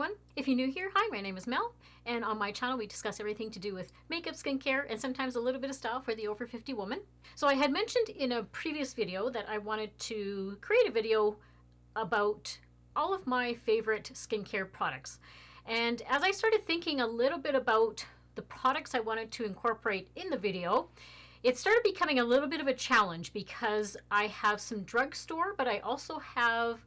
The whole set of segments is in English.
everyone. If you're new here, hi, my name is Mel, and on my channel we discuss everything to do with makeup, skincare, and sometimes a little bit of style for the over 50 woman. So I had mentioned in a previous video that I wanted to create a video about all of my favorite skincare products. And as I started thinking a little bit about the products I wanted to incorporate in the video, it started becoming a little bit of a challenge because I have some drugstore, but I also have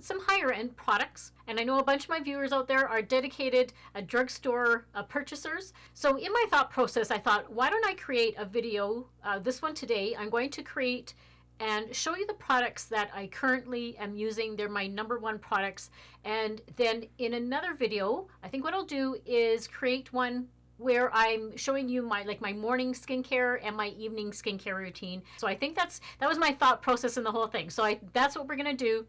some higher end products, and I know a bunch of my viewers out there are dedicated drugstore purchasers. So in my thought process, I thought, why don't I create a video, this one today. I'm going to create and show you the products that I currently am using. They're my #1 products. And then in another video, I think what I'll do is create one where I'm showing you my morning skincare and my evening skincare routine. So I think that was my thought process in the whole thing. So that's what we're gonna do.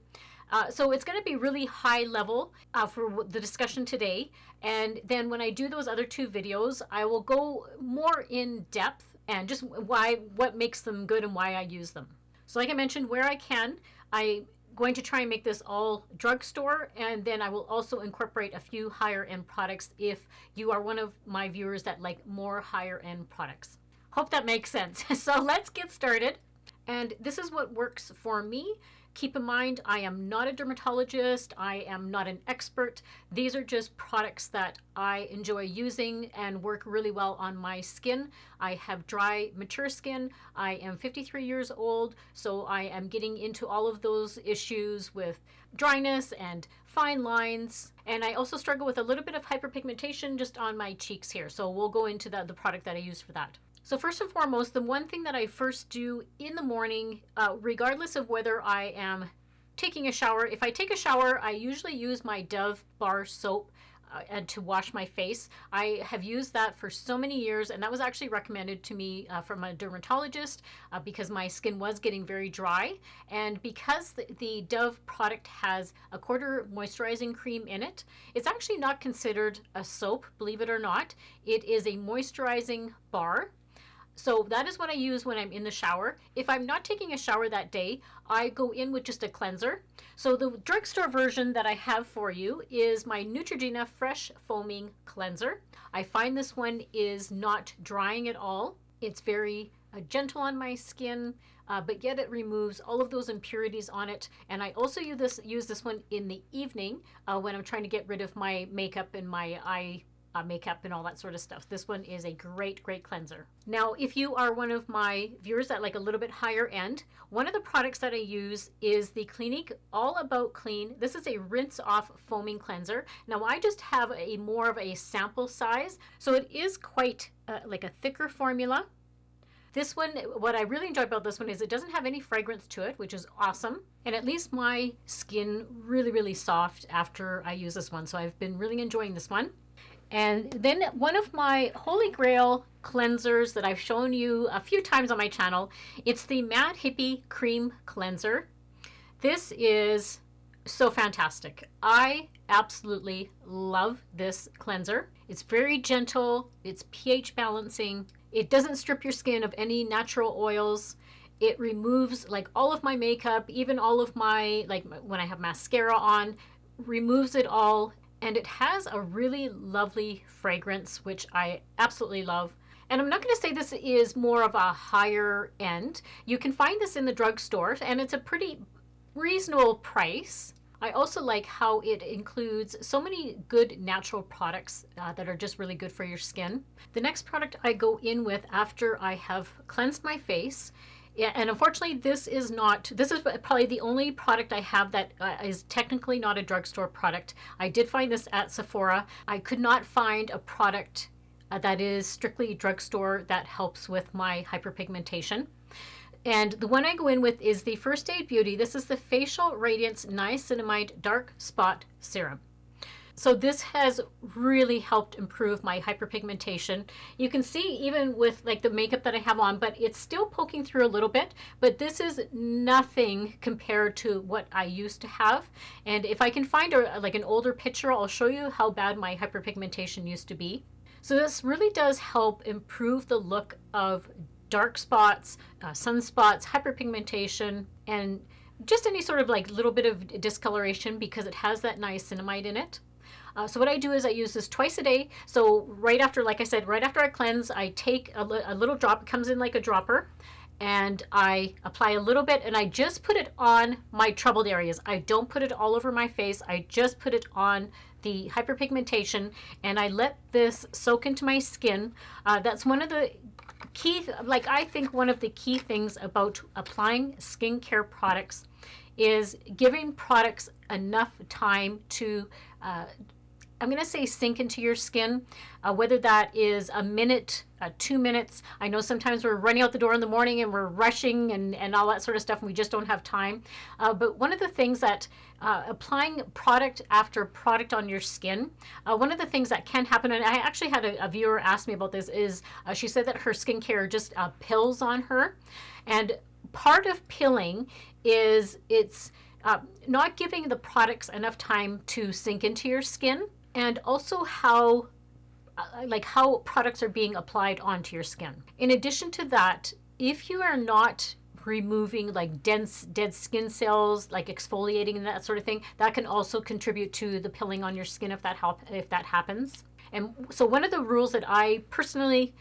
So it's going to be really high level for the discussion today. And then when I do those other 2 videos, I will go more in depth and just what makes them good and why I use them. So like I mentioned, where I can, I'm going to try and make this all drugstore, and then I will also incorporate a few higher end products if you are one of my viewers that like more higher end products. Hope that makes sense. So let's get started. And this is what works for me. Keep in mind, I am not a dermatologist. I am not an expert. These are just products that I enjoy using and work really well on my skin. I have dry, mature skin. I am 53 years old, so I am getting into all of those issues with dryness and fine lines. And I also struggle with a little bit of hyperpigmentation just on my cheeks here. So we'll go into the product that I use for that. So first and foremost, the one thing that I first do in the morning, regardless of whether I am taking a shower, if I take a shower, I usually use my Dove bar soap and to wash my face. I have used that for so many years, and that was actually recommended to me from a dermatologist because my skin was getting very dry. And because the Dove product has a quarter moisturizing cream in it, it's actually not considered a soap, believe it or not. It is a moisturizing bar. So that is what I use when I'm in the shower. If I'm not taking a shower that day, I go in with just a cleanser. So the drugstore version that I have for you is my Neutrogena Fresh Foaming Cleanser. I find this one is not drying at all. It's very gentle on my skin, but yet it removes all of those impurities on it. And I also use this one in the evening when I'm trying to get rid of my makeup and my eye makeup and all that sort of stuff. This one is a great cleanser. Now, if you are one of my viewers that like a little bit higher end, one of the products that I use is the Clinique All About Clean. This is a rinse off foaming cleanser. Now I just have a more of a sample size, so it is quite like a thicker formula. This one, what I really enjoy about this one is it doesn't have any fragrance to it, which is awesome. And it leaves my skin really soft after I use this one. So I've been really enjoying this one. And then one of my Holy Grail cleansers that I've shown you a few times on my channel, it's the Matte Hippie Cream Cleanser. This is so fantastic. I absolutely love this cleanser. It's very gentle, it's pH balancing. It doesn't strip your skin of any natural oils. It removes like all of my makeup, even all of my, when I have mascara on, removes it all. And it has a really lovely fragrance, which I absolutely love. And I'm not going to say this is more of a higher end. You can find this in the drugstore, and it's a pretty reasonable price. I also like how it includes so many good natural products that are just really good for your skin. The next product I go in with after I have cleansed my face, yeah, and unfortunately this is probably the only product I have that is technically not a drugstore product. I did find this at Sephora. I could not find a product that is strictly drugstore that helps with my hyperpigmentation. And the one I go in with is the First Aid Beauty. This is the Facial Radiance Niacinamide Dark Spot Serum. So this has really helped improve my hyperpigmentation. You can see even with like the makeup that I have on, but it's still poking through a little bit, but this is nothing compared to what I used to have. And if I can find an older picture, I'll show you how bad my hyperpigmentation used to be. So this really does help improve the look of dark spots, sunspots, hyperpigmentation, and just any sort of like little bit of discoloration because it has that niacinamide in it. So what I do is I use this twice a day. So right after, like I said, right after I cleanse, I take a little drop. It comes in like a dropper, and I apply a little bit, and I just put it on my troubled areas. I don't put it all over my face. I just put it on the hyperpigmentation, and I let this soak into my skin. That's one of the key, like I think one of the key things about applying skincare products is giving products enough time to I'm going to say sink into your skin, whether that is a minute, 2 minutes. I know sometimes we're running out the door in the morning and we're rushing and all that sort of stuff, and we just don't have time. But one of the things that applying product after product on your skin, one of the things that can happen, and I actually had a viewer ask me about this, is she said that her skincare just pills on her. And part of pilling is it's not giving the products enough time to sink into your skin, and also how products are being applied onto your skin. In addition to that, if you are not removing like dense dead skin cells, like exfoliating and that sort of thing, that can also contribute to the pilling on your skin if that happens. And so one of the rules that I personally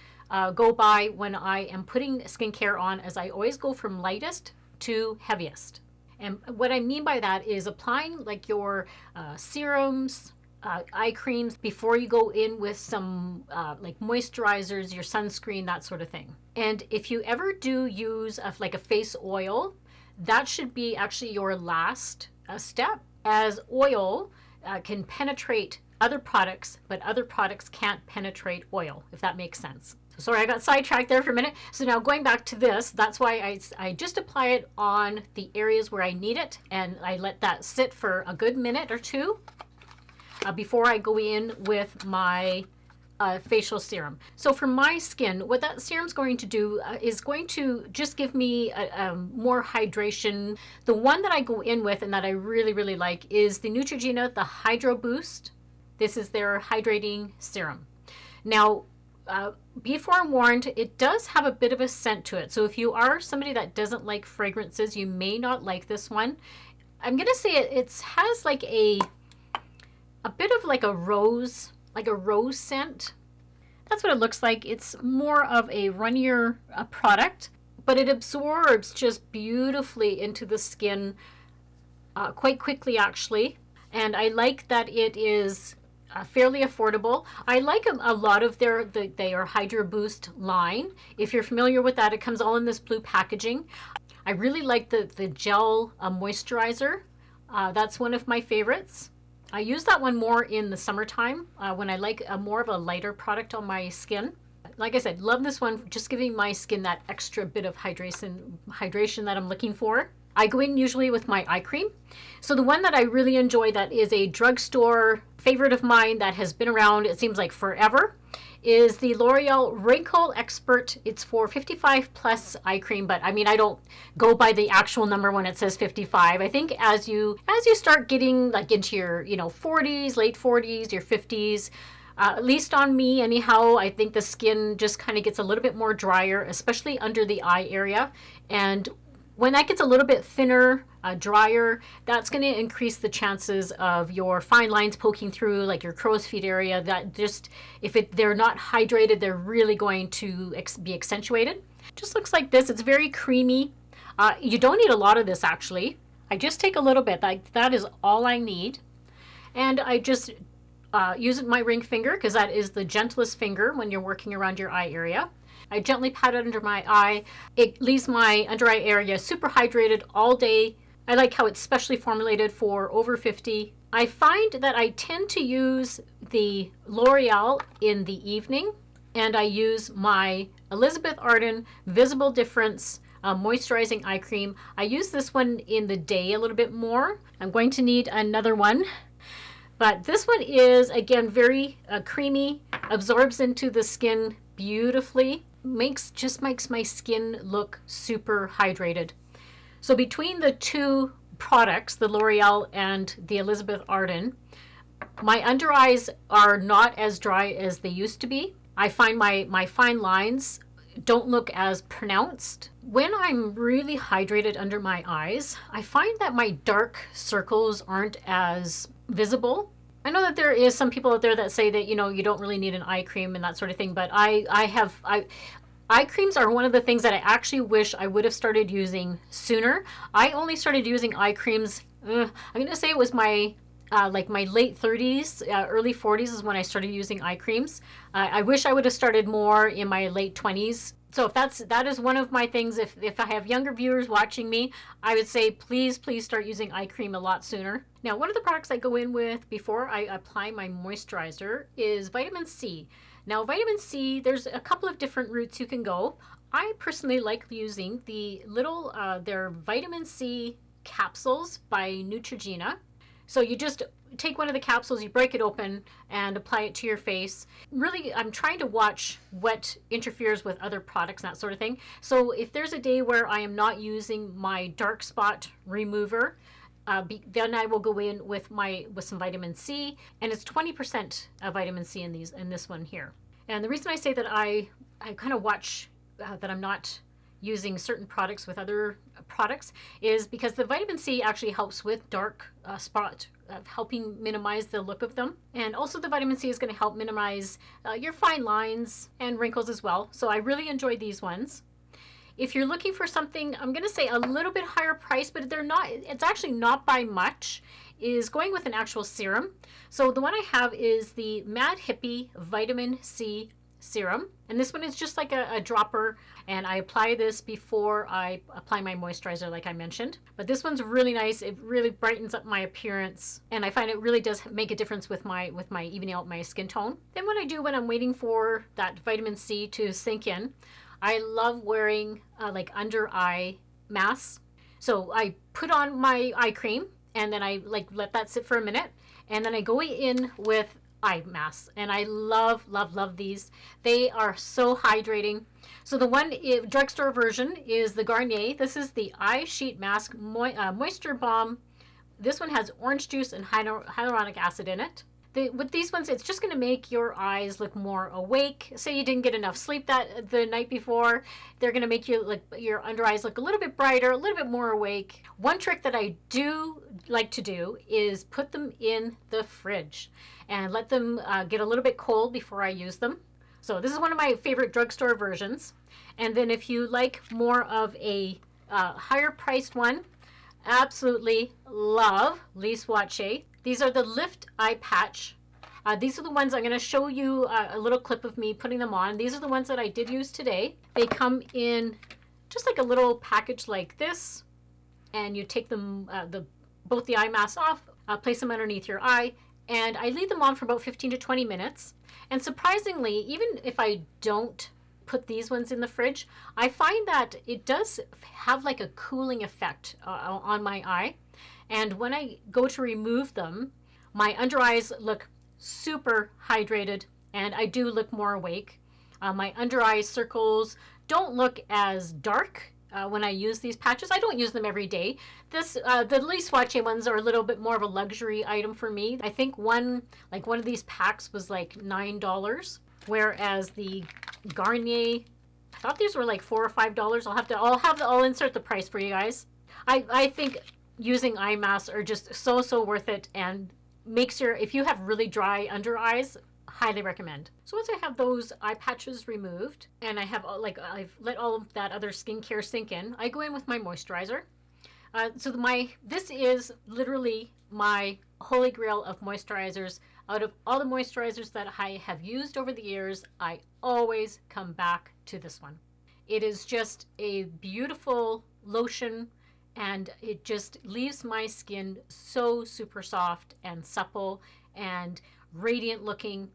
go by when I am putting skincare on is I always go from lightest to heaviest. And what I mean by that is applying like your serums, eye creams before you go in with some like moisturizers, your sunscreen, that sort of thing. And if you ever do use like a face oil, that should be actually your last step, as oil can penetrate other products, but other products can't penetrate oil, if that makes sense. Sorry, I got sidetracked there for a minute. So now going back to this, that's why I just apply it on the areas where I need it, and I let that sit for a good minute or two before I go in with my facial serum. So for my skin, what that serum's going to do is going to just give me more hydration. The one that I go in with and that I really, really like is the Neutrogena, the Hydro Boost. This is their hydrating serum. Now, be forewarned, it does have a bit of a scent to it. So if you are somebody that doesn't like fragrances, you may not like this one. I'm going to say it has like a bit of like a rose scent. That's what it looks like. It's more of a runnier product, but it absorbs just beautifully into the skin quite quickly, actually. And I like that it is fairly affordable. I like a lot of their Hydro Boost line. If you're familiar with that, it comes all in this blue packaging. I really like the gel moisturizer. That's one of my favorites. I use that one more in the summertime when I like more of a lighter product on my skin. Like I said, love this one, just giving my skin that extra bit of hydration that I'm looking for. I go in usually with my eye cream. So the one that I really enjoy that is a drugstore favorite of mine that has been around, it seems like forever, is the L'Oreal Wrinkle Expert. It's for 55 plus eye cream, but I mean, I don't go by the actual number when it says 55. I think as you start getting like into your 40s, late 40s, your 50s, at least on me anyhow, I think the skin just kind of gets a little bit more drier, especially under the eye area. And when that gets a little bit thinner, drier, that's going to increase the chances of your fine lines poking through, like your crow's feet area. That just, if they're not hydrated, they're really going to be accentuated. Just looks like this. It's very creamy. You don't need a lot of this, actually. I just take a little bit. That is all I need. And I just use my ring finger, because that is the gentlest finger when you're working around your eye area. I gently pat it under my eye. It leaves my under eye area super hydrated all day. I like how it's specially formulated for over 50. I find that I tend to use the L'Oreal in the evening, and I use my Elizabeth Arden Visible Difference moisturizing eye cream. I use this one in the day a little bit more. I'm going to need another one. But this one is, again, very creamy, absorbs into the skin beautifully, just makes my skin look super hydrated. So between the two products, the L'Oreal and the Elizabeth Arden, my under eyes are not as dry as they used to be. I find my fine lines don't look as pronounced. When I'm really hydrated under my eyes, I find that my dark circles aren't as visible. I know that there is some people out there that say that, you know, you don't really need an eye cream and that sort of thing, but eye creams are one of the things that I actually wish I would have started using sooner. I only started using eye creams, I'm going to say it was my like my late 30s, early 40s is when I started using eye creams. I wish I would have started more in my late 20s. So if that is one of my things, if I have younger viewers watching me, I would say please start using eye cream a lot sooner. Now, one of the products I go in with before I apply my moisturizer is vitamin C. Now, vitamin C, there's a couple of different routes you can go. I personally like using the little, their vitamin C capsules by Neutrogena. So you just take one of the capsules, you break it open and apply it to your face. Really, I'm trying to watch what interferes with other products and that sort of thing. So if there's a day where I am not using my dark spot remover, then I will go in with some vitamin C, and it's 20% of vitamin C in this one here. And the reason I say that I kind of watch that I'm not using certain products with other products is because the vitamin C actually helps with dark spot, helping minimize the look of them. And also the vitamin C is going to help minimize your fine lines and wrinkles as well. So I really enjoy these ones. If you're looking for something, I'm going to say a little bit higher price, but it's actually not by much, is going with an actual serum. So the one I have is the Mad Hippie Vitamin C Serum. And this one is just like a dropper, and I apply this before I apply my moisturizer like I mentioned. But this one's really nice. It really brightens up my appearance, and I find it really does make a difference with my evening out my skin tone. Then when I'm waiting for that vitamin C to sink in, I love wearing like under eye masks. So I put on my eye cream and then I let that sit for a minute, and then I go in with eye masks, and I love these. They are so hydrating. So the one drugstore version is the Garnier. This is the eye sheet mask moisture balm. This one has orange juice and hyaluronic acid in it. With these ones, it's just going to make your eyes look more awake. Say you didn't get enough sleep the night before, they're going to make your under eyes look a little bit brighter, a little bit more awake. One trick that I do like to do is put them in the fridge and let them get a little bit cold before I use them. So this is one of my favorite drugstore versions. And then if you like more of a higher priced one, absolutely love Lise Wachee. These are the Lift Eye Patch. These are the ones I'm going to show you a little clip of me putting them on. These are the ones that I did use today. They come in just like a little package like this, and you take them both the eye masks off, place them underneath your eye, and I leave them on for about 15 to 20 minutes. And surprisingly, even if I don't put these ones in the fridge, I find that it does have like a cooling effect on my eye. And when I go to remove them, my under eyes look super hydrated, and I do look more awake. My under eye circles don't look as dark when I use these patches. I don't use them every day. The Lise Wachee ones are a little bit more of a luxury item for me. I think one of these packs was like $9, whereas the Garnier, I thought these were like $4 or $5. I'll insert the price for you guys. I think using eye masks are just so worth it, and if you have really dry under eyes, highly recommend. So once I have those eye patches removed and I've let all of that other skincare sink in, I go in with my moisturizer. This is literally my holy grail of moisturizers. Out of all the moisturizers that I have used over the years, I always come back to this one. It is just a beautiful lotion, and it just leaves my skin so super soft and supple and radiant looking.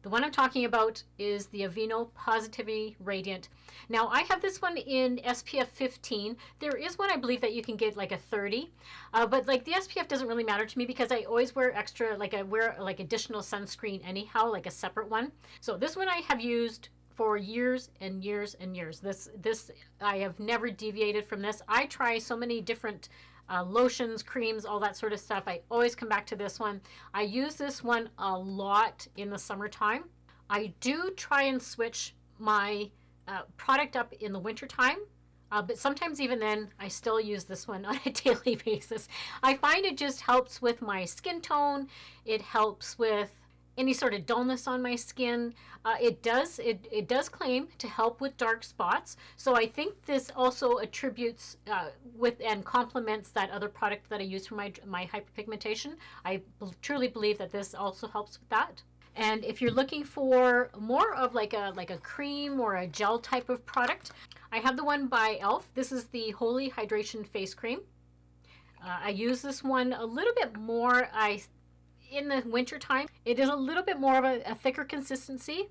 The one I'm talking about is the Aveeno Positivity Radiant. Now, I have this one in SPF 15. There is one I believe that you can get like a 30, but like the SPF doesn't really matter to me because I always wear extra, I wear additional sunscreen anyhow, like a separate one. So this one I have used for years and years and years. This I have never deviated from this. I try so many different lotions, creams, all that sort of stuff. I always come back to this one. I use this one a lot in the summertime. I do try and switch my product up in the wintertime. But sometimes even then, I still use this one on a daily basis. I find it just helps with my skin tone. It helps with any sort of dullness on my skin. It does claim to help with dark spots. So I think this also attributes with and complements that other product that I use for my hyperpigmentation. I truly believe that this also helps with that. And if you're looking for more of like a cream or a gel type of product, I have the one by e.l.f. This is the Holy Hydration Face Cream. I use this one a little bit more in the winter time. It is a little bit more of a thicker consistency.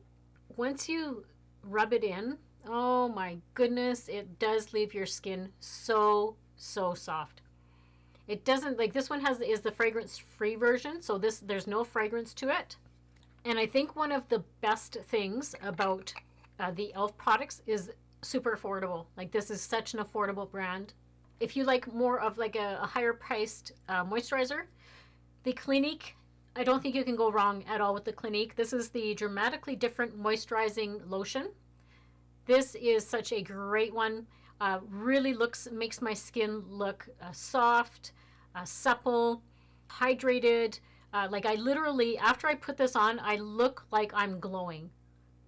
Once you rub it in, oh my goodness, it does leave your skin so soft. It doesn't, like, this one is the fragrance free version, so there's no fragrance to it. And I think one of the best things about the e.l.f. products is super affordable. Like, this is such an affordable brand. If you like more of like a higher priced moisturizer, the Clinique, I don't think you can go wrong at all with the Clinique. This is the Dramatically Different Moisturizing Lotion. This is such a great one. Really makes my skin look soft, supple, hydrated. Like, I literally, after I put this on, I look like I'm glowing.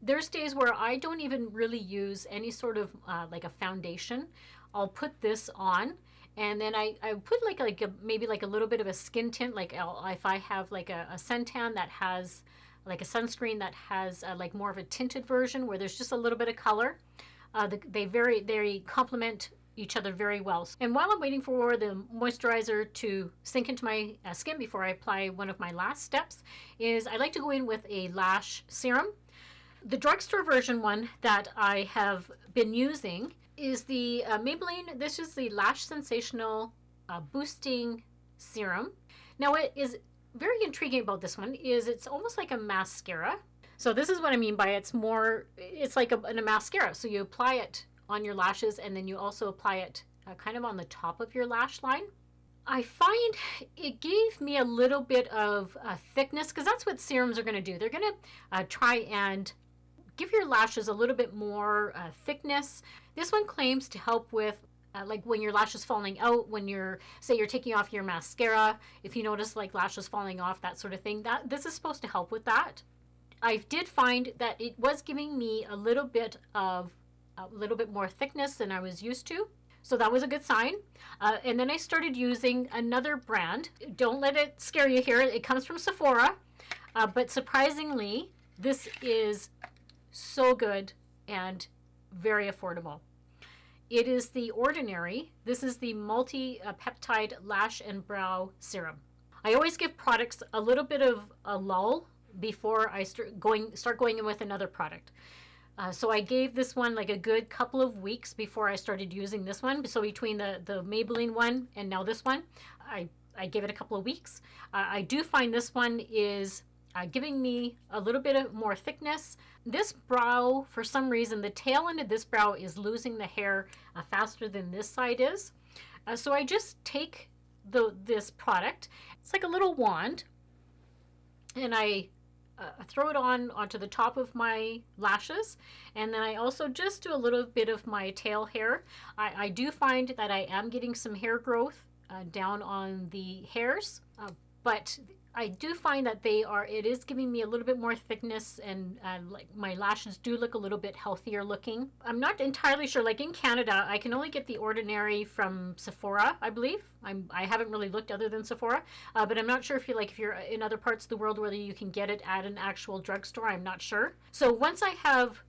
There's days where I don't even really use any sort of like a foundation. I'll put this on, and then I put maybe like a little bit of a skin tint. Like, if I have like a suntan that has like a sunscreen that has like more of a tinted version where there's just a little bit of color. They complement each other very well. And while I'm waiting for the moisturizer to sink into my skin before I apply one of my last steps, is I like to go in with a Lash serum. The drugstore version one that I have been using is the Maybelline. This is the Lash Sensational Boosting Serum. Now, it is very intriguing about this one is it's almost like a mascara. So this is what I mean by it's like a mascara. So you apply it on your lashes, and then you also apply it kind of on the top of your lash line. I find it gave me a little bit of thickness, because that's what serums are going to do. They're going to try and give your lashes a little bit more thickness. This one claims to help with like when your lashes falling out, when you're taking off your mascara, if you notice like lashes falling off, that sort of thing. This is supposed to help with that. I did find that it was giving me a little bit more thickness than I was used to. So that was a good sign. And then I started using another brand. Don't let it scare you here. It comes from Sephora. But surprisingly, this is so good and very affordable. It is the Ordinary. This is the Multi-Peptide Lash and Brow Serum. I always give products a little bit of a lull before I start going in with another product. So I gave this one like a good couple of weeks before I started using this one. So between the Maybelline one and now this one, I gave it a couple of weeks. I do find this one is giving me a little bit of more thickness. This brow, for some reason, the tail end of this brow is losing the hair faster than this side is. So I just take this product. It's like a little wand, and I throw it onto the top of my lashes, and then I also just do a little bit of my tail hair. I do find that I am getting some hair growth down on the hairs, but I do find that it is giving me a little bit more thickness, and like my lashes do look a little bit healthier looking. I'm not entirely sure. Like in Canada, I can only get the Ordinary from Sephora, I believe. I haven't really looked other than Sephora, but I'm not sure if you're in other parts of the world whether you can get it at an actual drugstore. I'm not sure. So once I have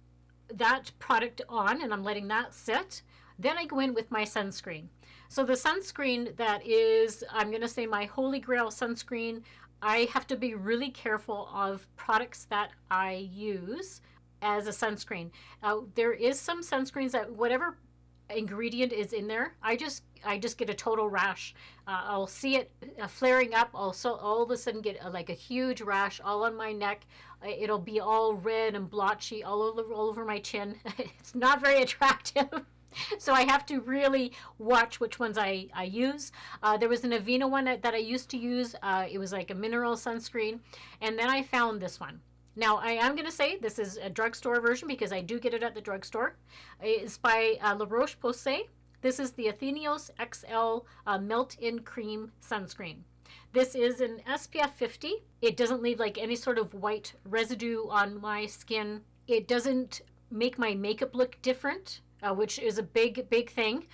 that product on and I'm letting that sit, then I go in with my sunscreen. So the sunscreen that is, I'm going to say my Holy Grail sunscreen. I have to be really careful of products that I use as a sunscreen. There is some sunscreens that whatever ingredient is in there, I just get a total rash. I'll see it flaring up. Also, all of a sudden get like a huge rash all on my neck. It'll be all red and blotchy all over my chin. It's not very attractive. So I have to really watch which ones I use. There was an Aveeno one that I used to use. It was like a mineral sunscreen. And then I found this one. Now, I am going to say this is a drugstore version because I do get it at the drugstore. It's by La Roche-Posay. This is the Anthelios XL Melt-In Cream Sunscreen. This is an SPF 50. It doesn't leave like any sort of white residue on my skin. It doesn't make my makeup look different. Which is a big thing,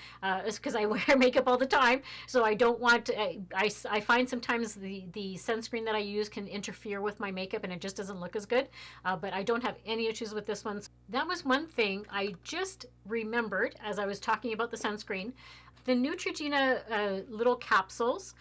is because I wear makeup all the time, so I don't want to, I find sometimes the sunscreen that I use can interfere with my makeup and it just doesn't look as good, but I don't have any issues with this one. That was one thing I just remembered as I was talking about the sunscreen. The Neutrogena little capsules,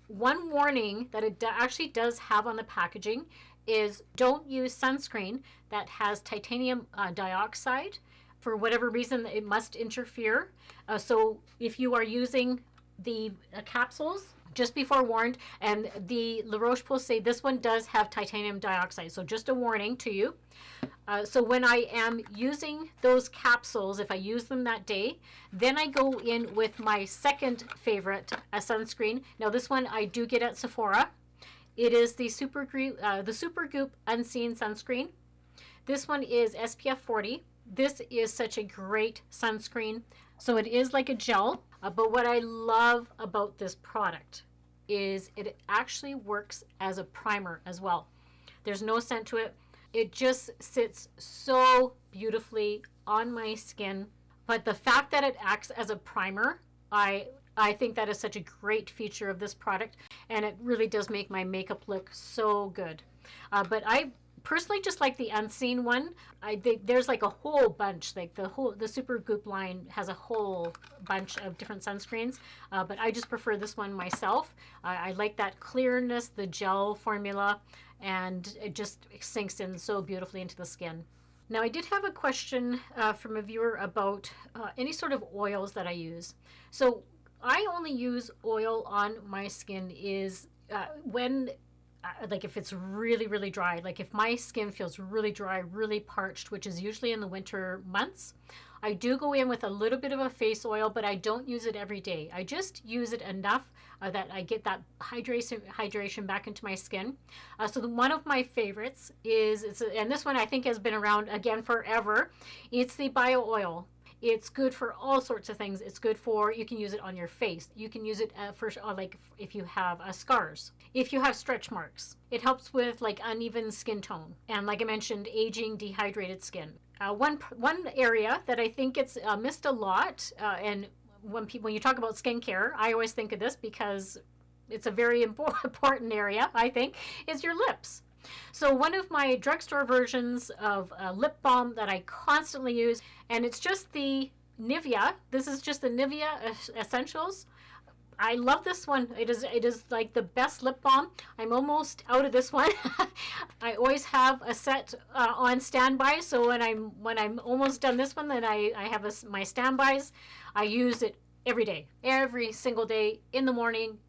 one warning that it actually does have on the packaging is don't use sunscreen that has titanium dioxide. For whatever reason, it must interfere. So if you are using the capsules, just be forewarned. And the La Roche-Posay, this one does have titanium dioxide. So just a warning to you. So when I am using those capsules, if I use them that day, then I go in with my second favorite sunscreen. Now this one I do get at Sephora. It is the Supergoop Unseen sunscreen. This one is SPF 40. This is such a great sunscreen. So it is like a gel, but what I love about this product is it actually works as a primer as well. There's no scent to it. It just sits so beautifully on my skin. But the fact that it acts as a primer, I think that is such a great feature of this product, and it really does make my makeup look so good. But I personally just like the Unseen one. I think there's like a whole bunch, like the Supergoop line has a whole bunch of different sunscreens, but I just prefer this one myself. I like that clearness, the gel formula, and it just sinks in so beautifully into the skin. Now I did have a question from a viewer about any sort of oils that I use. So I only use oil on my skin is when like if it's really dry, like if my skin feels really dry, really parched, which is usually in the winter months, I do go in with a little bit of a face oil, but I don't use it every day. I just use it enough that I get that hydration back into my skin. So one of my favorites is, and this one I think has been around again forever, it's the Bio Oil. It's good for all sorts of things. It's good for, you can use it on your face. You can use it for like if you have scars, if you have stretch marks. It helps with like uneven skin tone. And like I mentioned, aging, dehydrated skin. One area that I think it's missed a lot, and when you talk about skincare, I always think of this because it's a very important area, I think, is your lips. So one of my drugstore versions of lip balm that I constantly use, and it's just the Nivea. This is just the Nivea Essentials. I love this one. It is like the best lip balm. I'm almost out of this one. I always have a set on standby. So when I'm almost done this one, then I have my standbys. I use it every day, every single day, in the morning,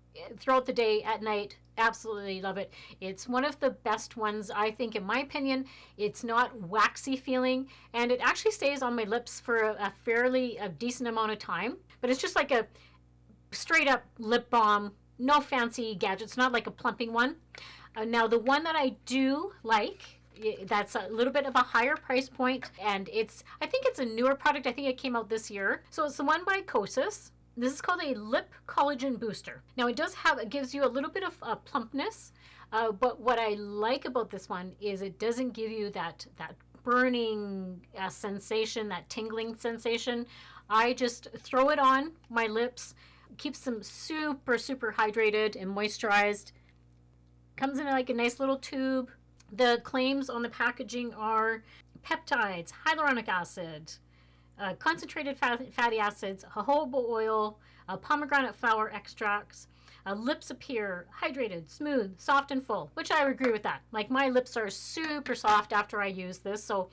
throughout the day, at night. Absolutely love it. It's one of the best ones, I think, in my opinion. It's not waxy feeling, and it actually stays on my lips for a fairly decent amount of time. But it's just like a straight up lip balm, no fancy gadgets, not like a plumping one. Now the one that I do like, that's a little bit of a higher price point, and I think it's a newer product. I think it came out this year. So it's the one by Kosas. This is called a lip collagen booster. Now it gives you a little bit of plumpness, but what I like about this one is it doesn't give you that burning sensation, that tingling sensation. I just throw it on my lips, keeps them super hydrated and moisturized. Comes in like a nice little tube. The claims on the packaging are peptides, hyaluronic acid, concentrated fatty acids, jojoba oil, pomegranate flower extracts. Lips appear hydrated, smooth, soft, and full, which I agree with that. Like my lips are super soft after I use this. So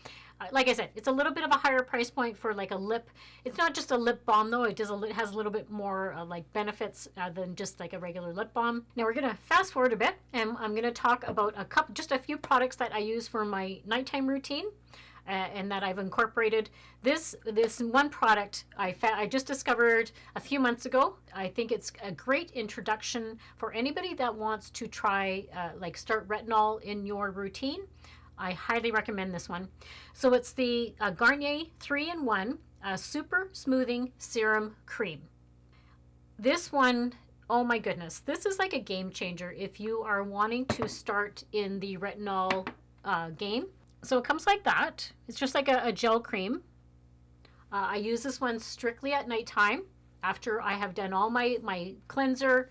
like I said, it's a little bit of a higher price point for like a lip. It's not just a lip balm though. It has a little bit more like benefits than just like a regular lip balm. Now we're going to fast forward a bit, and I'm going to talk about just a few products that I use for my nighttime routine. And that I've incorporated. This one product I just discovered a few months ago. I think it's a great introduction for anybody that wants to try like start retinol in your routine. I highly recommend this one. So it's the Garnier 3-in-1 Super Smoothing Serum Cream. This one, oh my goodness, this is like a game changer if you are wanting to start in the retinol game. So it comes like that. It's just like a gel cream. I use this one strictly at nighttime after I have done all my cleanser.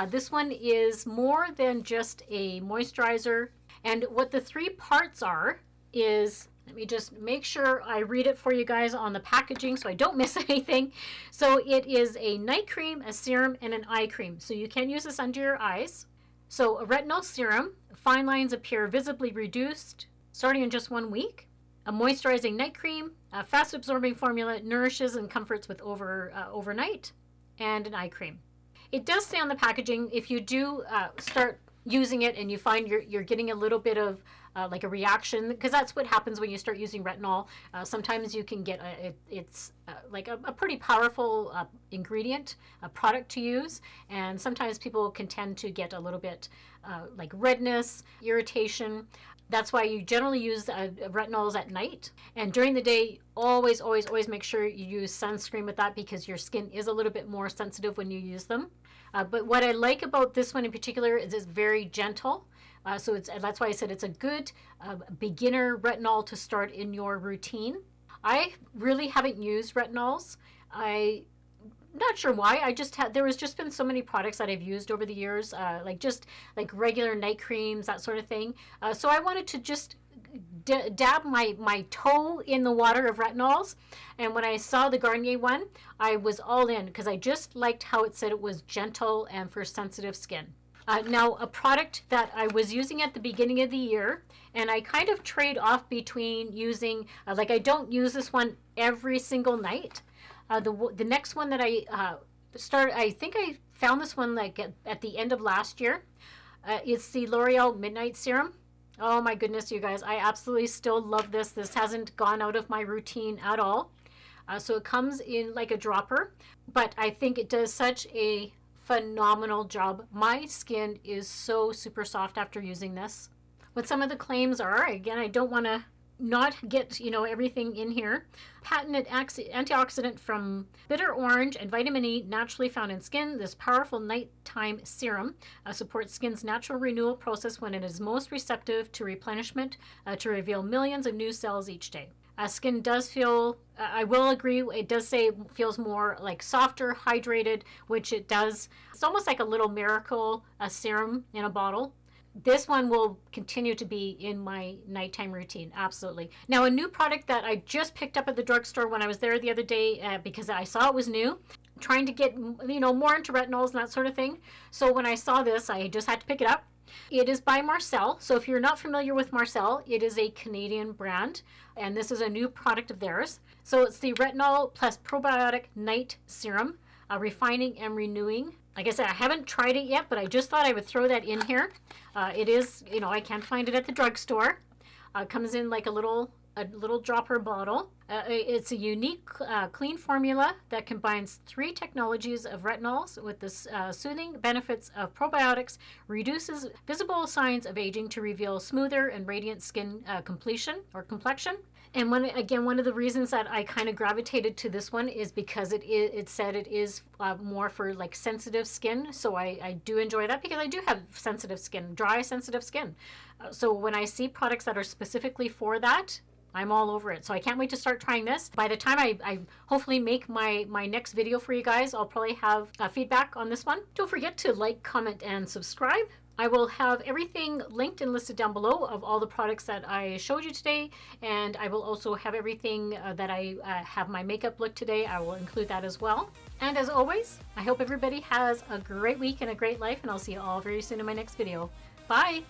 This one is more than just a moisturizer. And what the three parts are is, let me just make sure I read it for you guys on the packaging so I don't miss anything. So it is a night cream, a serum, and an eye cream. So you can use this under your eyes. So a retinol serum, fine lines appear visibly reduced starting in just 1 week. A moisturizing night cream, a fast absorbing formula, nourishes and comforts with overnight, and an eye cream. It does say on the packaging, if you do start using it and you find you're getting a little bit of like a reaction, because that's what happens when you start using retinol. Sometimes you can get it's like a pretty powerful ingredient, a product to use, and sometimes people can tend to get a little bit like redness, irritation. That's why you generally use retinols at night. And during the day, always make sure you use sunscreen with that, because your skin is a little bit more sensitive when you use them. But what I like about this one in particular is it's very gentle. So that's why I said it's a good beginner retinol to start in your routine. I really haven't used retinols. I'm not sure why. There has just been so many products that I've used over the years, like regular night creams, that sort of thing. So I wanted to just dab my toe in the water of retinols, and when I saw the Garnier one, I was all in, because I just liked how it said it was gentle and for sensitive skin. Now, a product that I was using at the beginning of the year, and I kind of trade off between using, like I don't use this one every single night. The next one that I think I found this one like at the end of last year. It's the L'Oreal Midnight Serum. Oh my goodness, you guys, I absolutely still love this. This hasn't gone out of my routine at all. So it comes in like a dropper, but I think it does such a phenomenal job. My skin is so super soft after using this. What some of the claims are, again, I don't want to not get everything in here. Patented antioxidant from bitter orange and vitamin E naturally found in skin. This powerful nighttime serum supports skin's natural renewal process when it is most receptive to replenishment to reveal millions of new cells each day. Skin does feel, I will agree, it does say it feels more like softer, hydrated, which it does. It's almost like a little miracle serum in a bottle. This one will continue to be in my nighttime routine, absolutely. Now, a new product that I just picked up at the drugstore when I was there the other day because I saw it was new, trying to get more into retinols and that sort of thing. So when I saw this, I just had to pick it up. It is by Marcelle. So if you're not familiar with Marcelle, it is a Canadian brand, and this is a new product of theirs. So it's the Retinol plus Probiotic Night Serum, refining and renewing. Like I said, I haven't tried it yet, but I just thought I would throw that in here. It is, I can't find it at the drugstore. It comes in like a little dropper bottle. It's a unique, clean formula that combines 3 technologies of retinols with the soothing benefits of probiotics, reduces visible signs of aging to reveal smoother and radiant skin complexion. And one of the reasons that I kind of gravitated to this one is because it said it is more for like sensitive skin. So I do enjoy that, because I do have sensitive skin, dry, sensitive skin. So when I see products that are specifically for that, I'm all over it. So I can't wait to start trying this. By the time I hopefully make my next video for you guys, I'll probably have feedback on this one. Don't forget to like, comment, and subscribe. I will have everything linked and listed down below of all the products that I showed you today, and I will also have everything that I have my makeup look today. I will include that as well. And as always, I hope everybody has a great week and a great life, and I'll see you all very soon in my next video. Bye!